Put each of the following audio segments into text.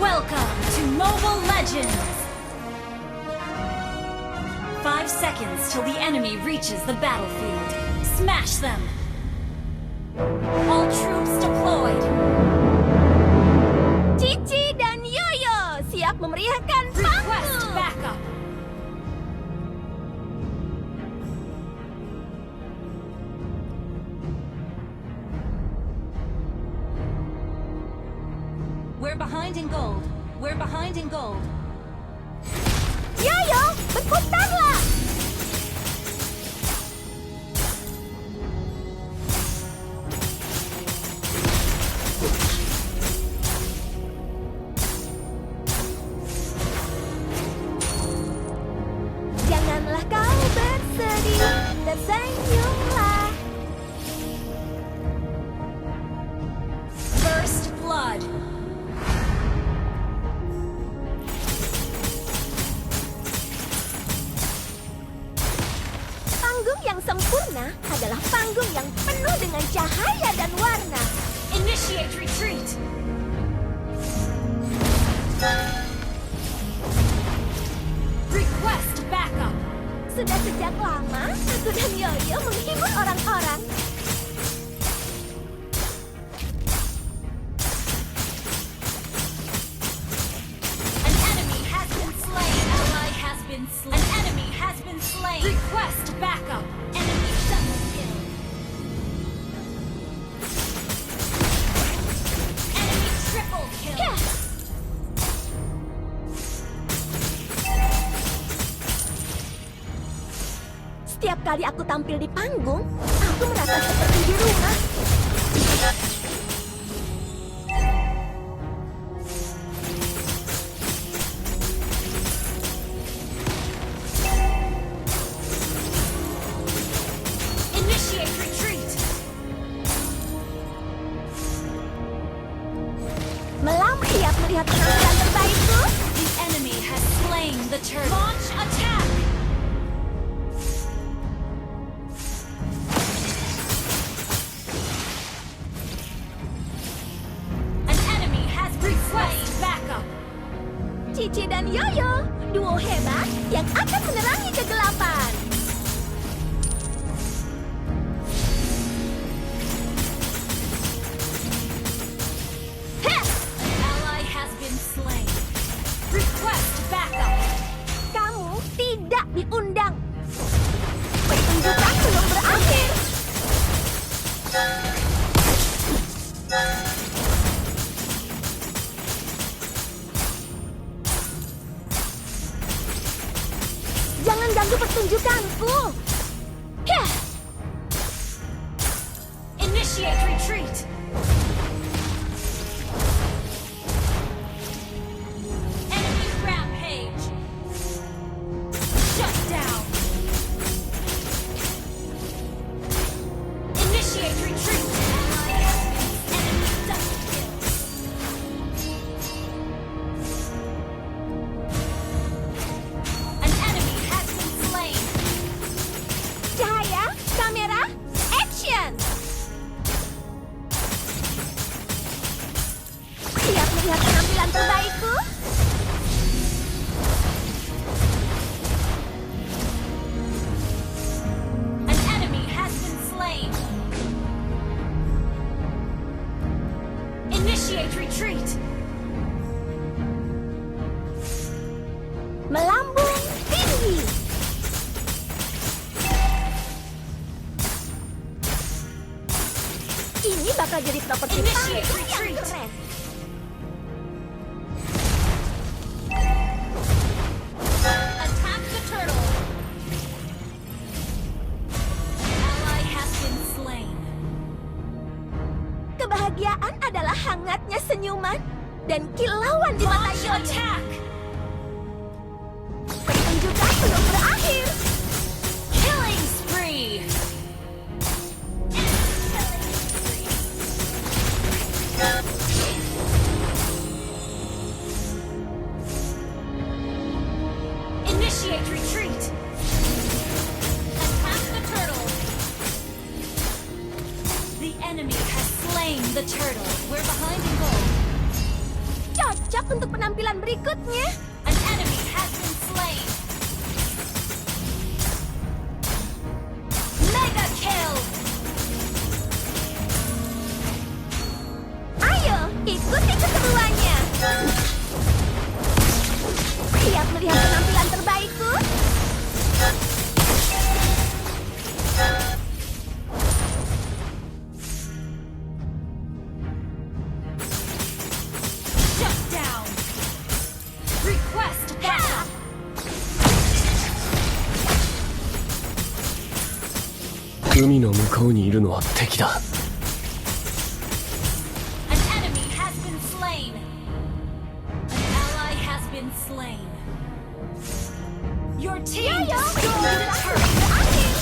Welcome to Mobile Legends! 5 seconds till the enemy reaches the battlefield. Smash them! All troops deployed! Cici dan Yoyo siap memeriahkan Request panggung. backup! We're behind in gold. We're behind in gold. Yoyo, berputarlah. Janganlah kau bersedih, tersenyumlah. First blood. Panggung yang sempurna adalah panggung yang penuh dengan cahaya dan warna. Initiate retreat. Request backup. Sudah sejak lama, aku dan Yoyo menghibur orang-orang. An enemy has been slain. Ally has been slain. An enemy has been slain. Request backup. Enemy double kill. Enemy triple kill. Heh. Setiap kali aku tampil di panggung, aku merasa seperti di rumah. Initiate retreat. Melam siap melihat penampilan terbaikku. The enemy has slain the turtle. Launch attack. An enemy has been slain. Backup. Cici dan Yoyo, duo hebat yang akan menerangi kegelapan. Heh, Ally has been slain. Request backup. kamu tidak diundang. Pertunjukan belum berakhir. Jangan ganggu pertunjukanku. Heh, Initiate retreat. Enemy rampage. Shut down. Initiate retreat. Ally has been enemy double kill. An enemy has been slain. cahaya, kamera, action. Siap melihat penampilan terbaikku? An enemy has been slain. Initiate retreat. Melambung tinggi. Ini bakal jadi properti Initiate panggung yang retreat. keren. Attack the turtle. Ally has been slain. Kebahagiaan adalah hangatnya senyuman dan kilauan di mata Launch Yoyo. attack. Pertunjukan belum berakhir. Killing spree. Initiate retreat. Attack the turtle. The enemy has slain the turtle. We're behind in gold. Cocok. cocok untuk penampilan berikutnya. An enemy has been slain. Mega kill. Ayo, ikuti keseruannya. Siap melihat penampilan terbaikku? Shut down. Request backup. 海の向こうにいるのは敵だ。 An enemy has been slain. An ally has been slain. Your team destroyed a turret. Berakhir.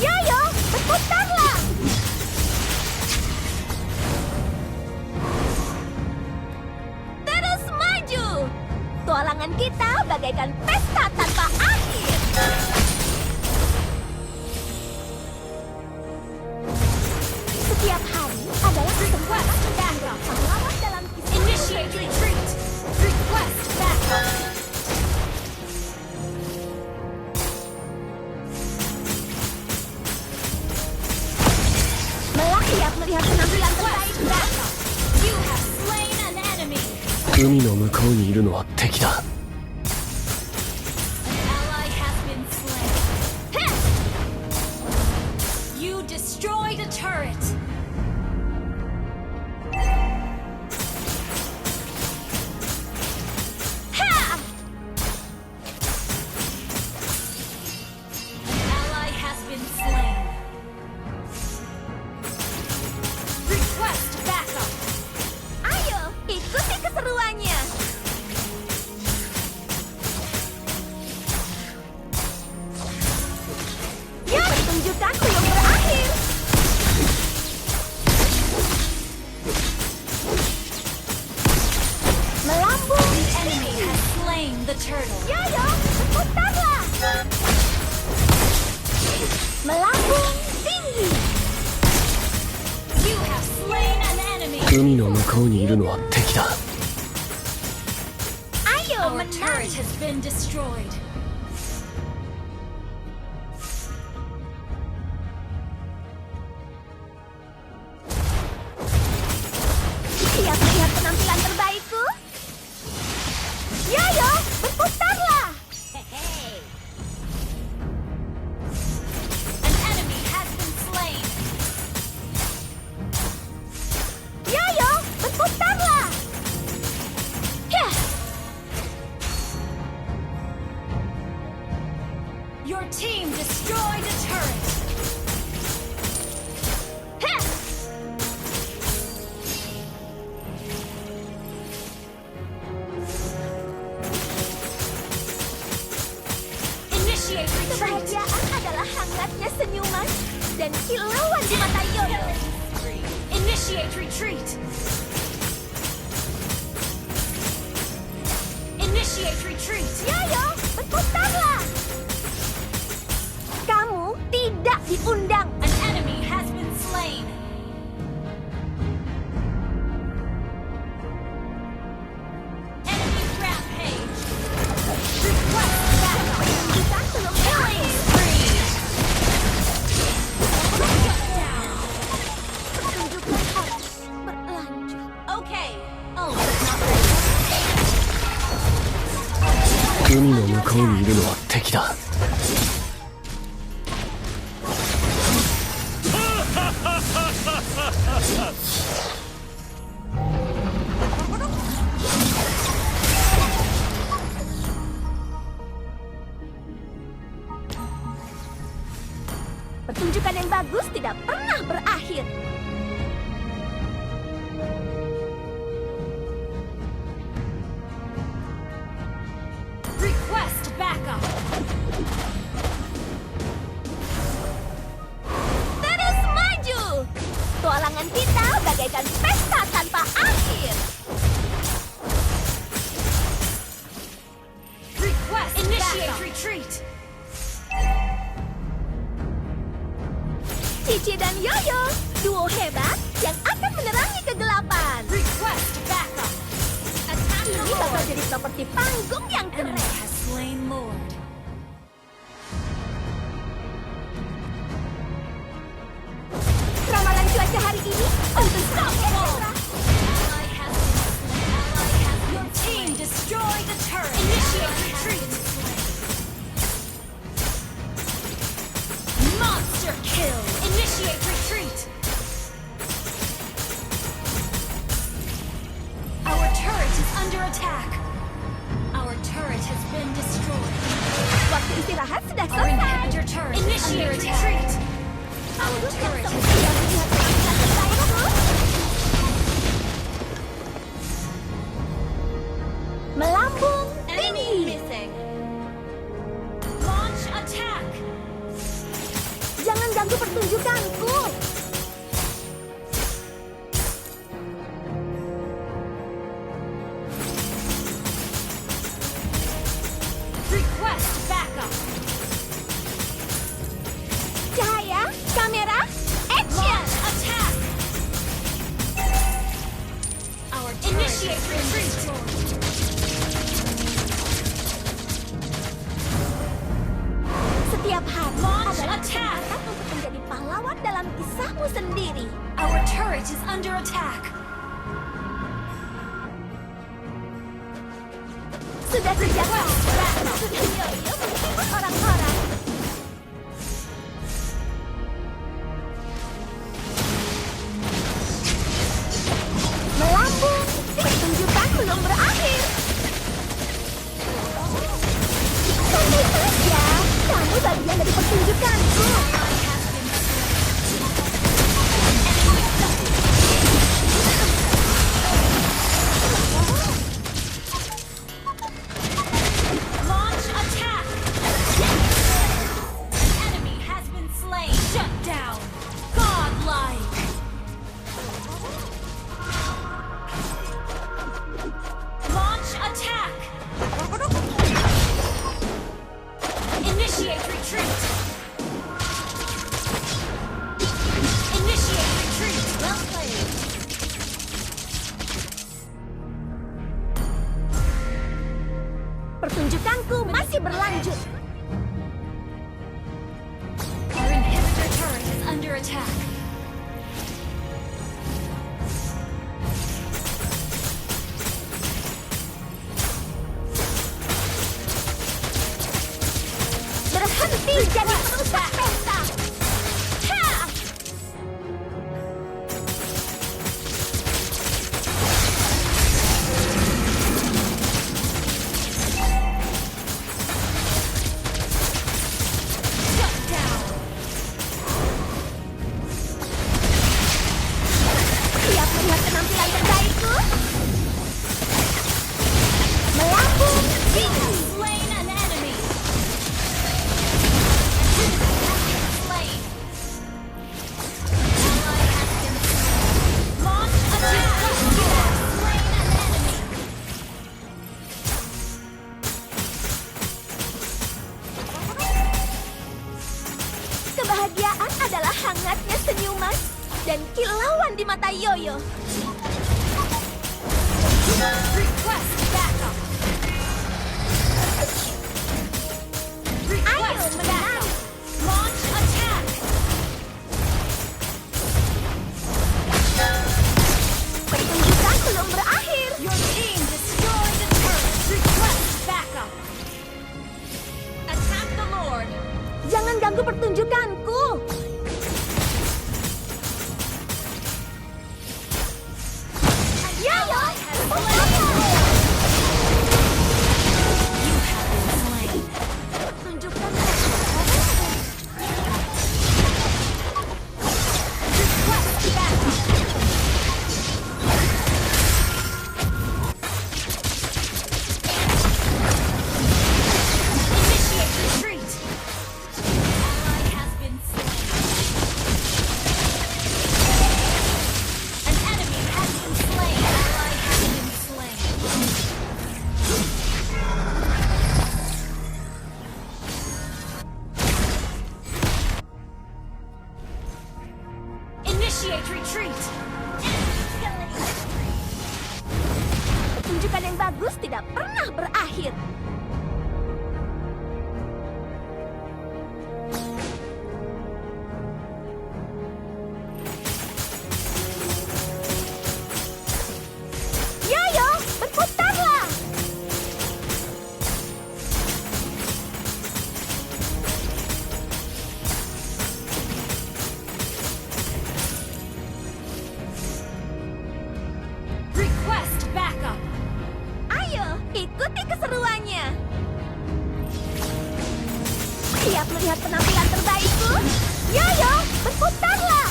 Yoyo, berputarlah. Terus maju. Tualangan kita bagaikan pesta tanpa akhir. Setiap hari adalah kesempatan backup pahlawan dalam kisah. Initiate retreat. Request backup. Melak siap melihat penampilan terbaik. Backup. You have slain an enemy. 海の向こうにいるのは敵だ。 An ally has been slain. Heh! You destroyed a turret. Ha! An ally has been slain. Request backup. Ayo, ikuti keseruannya. Ya, pertunjukanku yang berakhir. Melambung. The enemy has slain the turtle. Yoyo, berputarlah. Melambung tinggi. You have slain an enemy. 海の向こうにいるのは敵だ。 Ayo, Our turret menang. has been destroyed. Siap melihat penampilan terbaikku? Yoyo, berputarlah. An enemy has been slain. Yoyo, berputarlah. Yah, Your team destroyed a turret. heh. Initiate retreat. Kebahagiaan adalah hangatnya senyuman dan kilauan di mata Yoyo. Initiate retreat. Initiate retreat. Yoyo, berputarlah. Kamu tidak diundang. An enemy has been slain. Enemy rampage. Request backup. Kita belum Killing spree. Shut down. pertunjukan harus berlanjut. Okay. Oh, but not ready. 海の向こうにいるのは敵だ。 Pertunjukan yang bagus tidak pernah berakhir. Request backup. Terus maju. Tualangan kita bagaikan pesta tanpa akhir. Request initiate retreat. Cici dan Yoyo, duo hebat yang akan menerangi kegelapan. jadi properti panggung yang Enemy keren. has slain Lord. Ramalan cuaca hari ini untuk Sandra. Ally has been slain. Ally has Your team destroyed the turret. Initiate retreat. Monster kill. Initiate retreat. Our turret is under attack. Our turret has been destroyed. Waktu istirahat sudah Our selesai. inhibitor turret initiate retreat. Our turret has Sudah melihat perangkat terbaikku. Melambung enemy tinggi. missing. Launch attack. Jangan ganggu pertunjukanku. Request backup. Cahaya, kamera, action. Launch attack. Our initiate retreat. Setiap hari Launch adalah attack. kesempatan untuk menjadi pahlawan dalam kisahmu sendiri. Our turret is under attack. Sudah sejak kapan sudah yoyo menghibur orang-orang. Melambung, pertunjukan belum berakhir. Santai saja, kamu bagian dari pertunjukanku. Ally has been slain. Enemy launch attack. An enemy has been slain. Shut down. Godlike. Launch attack. Initiate retreat. Initiate retreat. Well played. Pertunjukanku masih berlanjut. Our inhibitor turret is under attack. Berhenti jadi perusak pesta. Ha! Shut down. Siap melihat penampilan terbaikku? Melambung tinggi. Slain an enemy. Slain. Ally has been slain. Launch attack. You have slain an enemy. Kebahagiaan adalah hangatnya senyuman dan kilauan di mata Yoyo. Request backup. Ayo Request menang. backup. Launch attack. Pertunjukan belum berakhir. Your team destroyed the turret. Request backup. Attack the Lord. Jangan ganggu pertunjukanku. Yoyo, You have been slain. pertunjukan Request backup. Initiate retreat. Ally has been slain. An enemy has been slain. Ally has been slain. Initiate retreat. Pertunjukan yang bagus tidak pernah berakhir. Yoyo, berputarlah! Request backup. Ayo, ikuti keseruannya. Siap melihat penampilan terbaikku? Yoyo, berputarlah!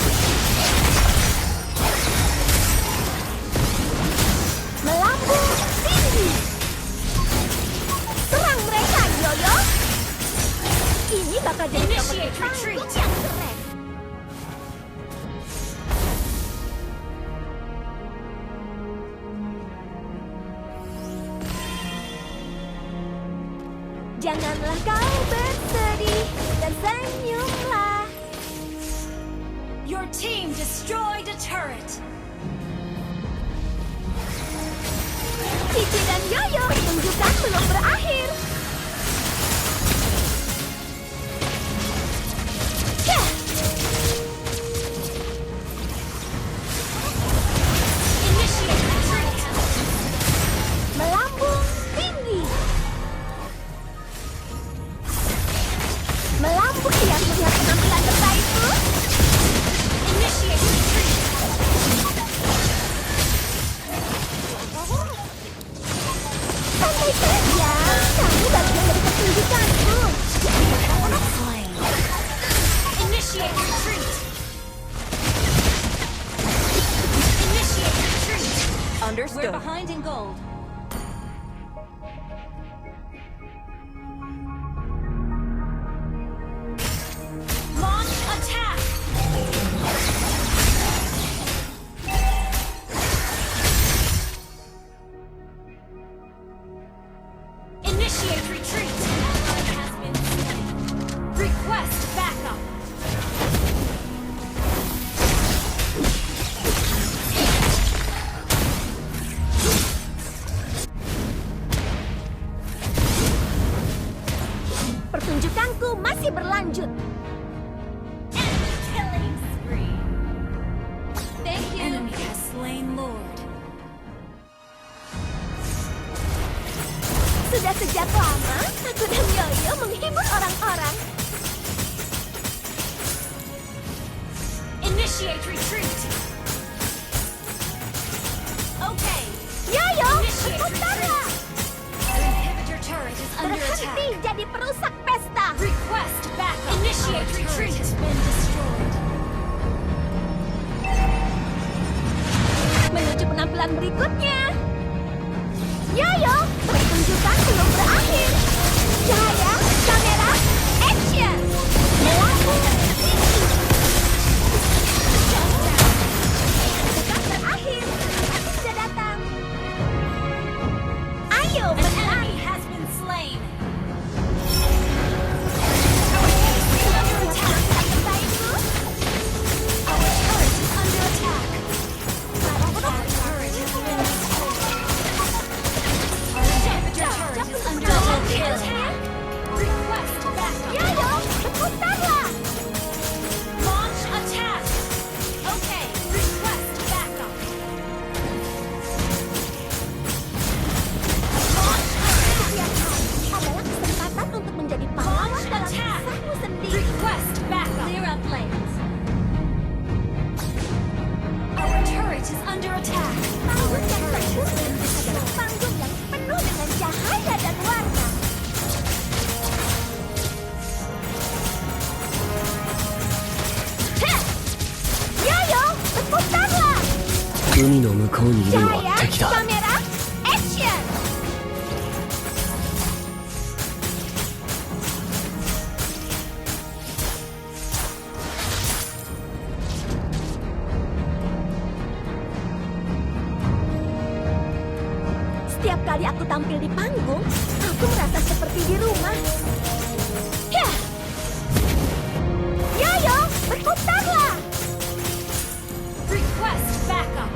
Melambung tinggi. Serang mereka, Yoyo. Ini bakal jadi Initiate panggung retreat. yang keren. Janganlah kau bersedih dan senyumlah. Your team destroyed a turret. Cici dan Yoyo, pertunjukan belum berakhir. Yah! Initiate retreat. Melambung tinggi. Melambung siap melihat penampilan terbaikku? Initiate retreat. Santai saja, kamu bagian dari pertunjukanku. Slain. Initiate retreat. Initiate retreat. Understood. We're behind in gold. Launch attack. Initiate retreat. Ally has been slain. Request backup. Pertunjukanku masih berlanjut. Enemy killing spree. Thank you. Enemy has slain Lord. Sudah sejak lama, aku dan Yoyo menghibur orang-orang. Initiate retreat. Okay. Yoyo, Initiate berputarlah! Our inhibitor turret is under Berhenti attack. jadi perusak pesta. Request backup. Initiate retreat has been destroyed. Menuju penampilan berikutnya. Yoyo, pertunjukan belum berakhir. Cahaya, kamera, action! Melambung tinggi. Pertunjukan terakhir. Aku sudah datang. Ayo, An menang. enemy has been slain. Under attack. Terbaikku. Our turret is under attack. Our turret has been destroyed. Our inhibitor turret is under attack. Request backup. Yoyo, berputarlah. Launch attack. Okay. Request backup. Launch Setiap hari adalah kesempatan untuk menjadi pahlawan dalam attack. kisahmu sendiri. Request backup. Clear up lanes. Our turret is under attack. Panggung yang terkhusus adalah panggung yang penuh dengan cahaya dan warna. Heh! Yoyo, berputarlah! 海の向こうにいるのは Cahaya, 敵だ kamera, action! Setiap kali aku tampil di panggung, aku merasa seperti di rumah. Yah! Yoyo, berputarlah! Request backup.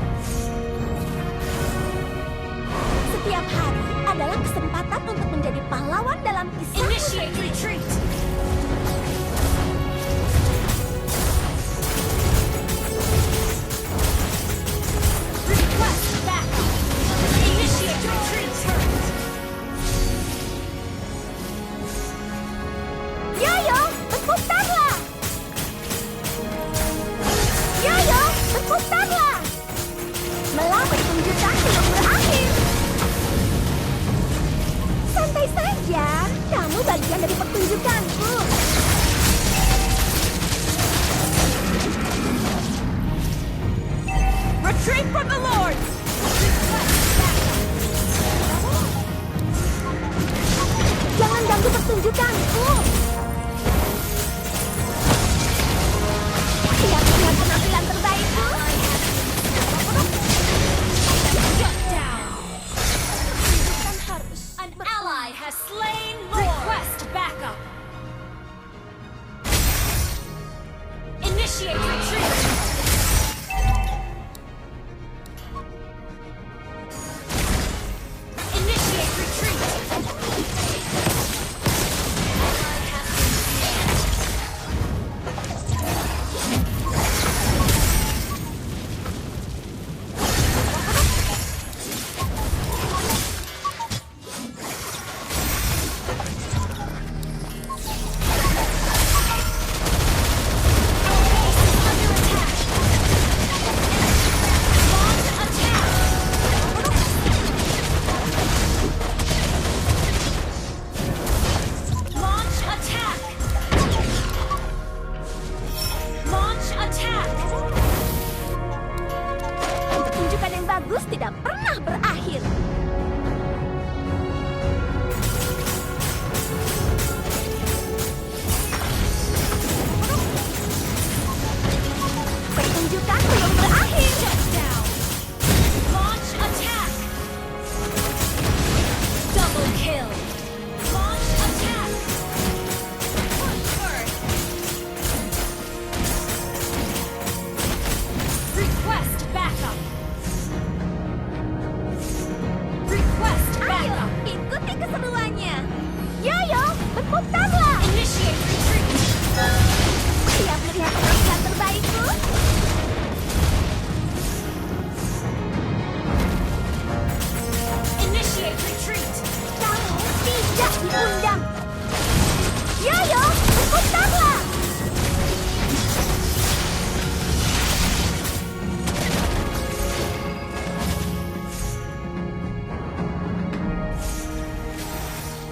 Initiate retreat. Initiate retreat. Ally has Pertunjukan yang bagus tidak pernah berakhir. Pertunjukan belum berakhir. shut down. Launch attack. Double kill. Launch attack. Push first. Request backup. Request Ayo, backup. ikuti keseruannya. Yoyo, berputarlah. Initiate retreat. Siap melihat penampilan terbaikku? Initiate retreat. Kamu tidak diundang. Yoyo, berputarlah.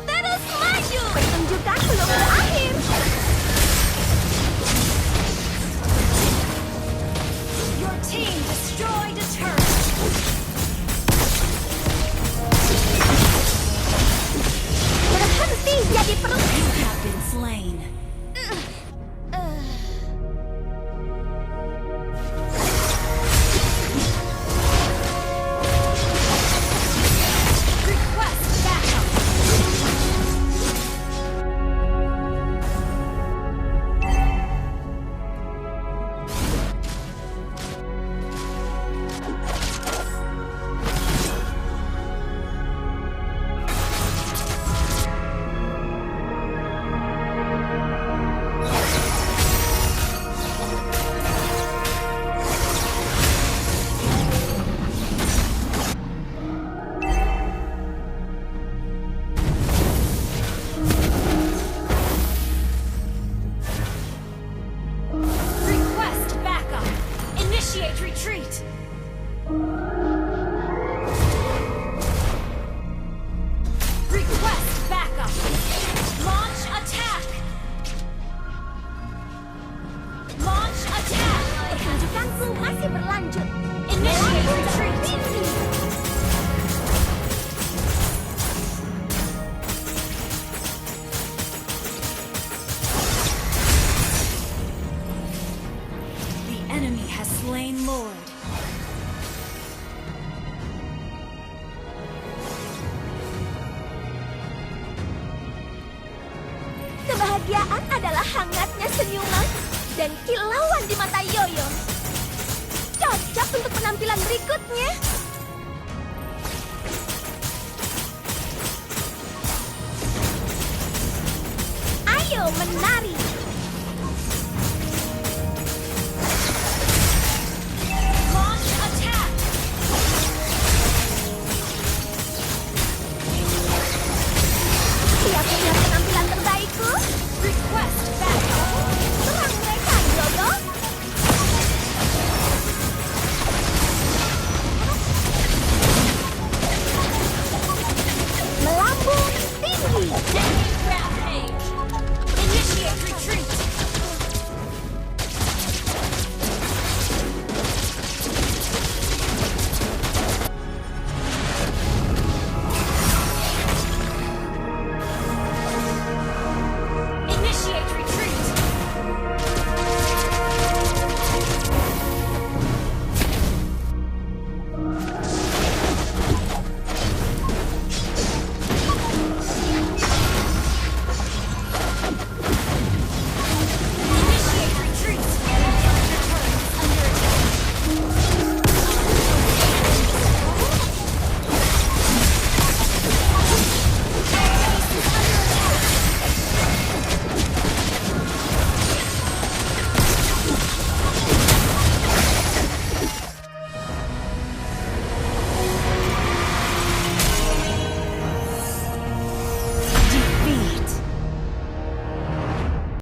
Terus maju. Pertunjukan belum berakhir. Your team destroyed a turret. Berhenti jadi perut. You have been slain. Request backup. Request backup. Initiate retreat. Request backup. Launch attack. Launch attack. Pertunjukanku masih berlanjut. Initiate retreat. The enemy has slain Lord. Kebahagiaan adalah hangatnya senyuman dan kilauan di mata Yoyo. Cocok untuk penampilan berikutnya. Ayo menari.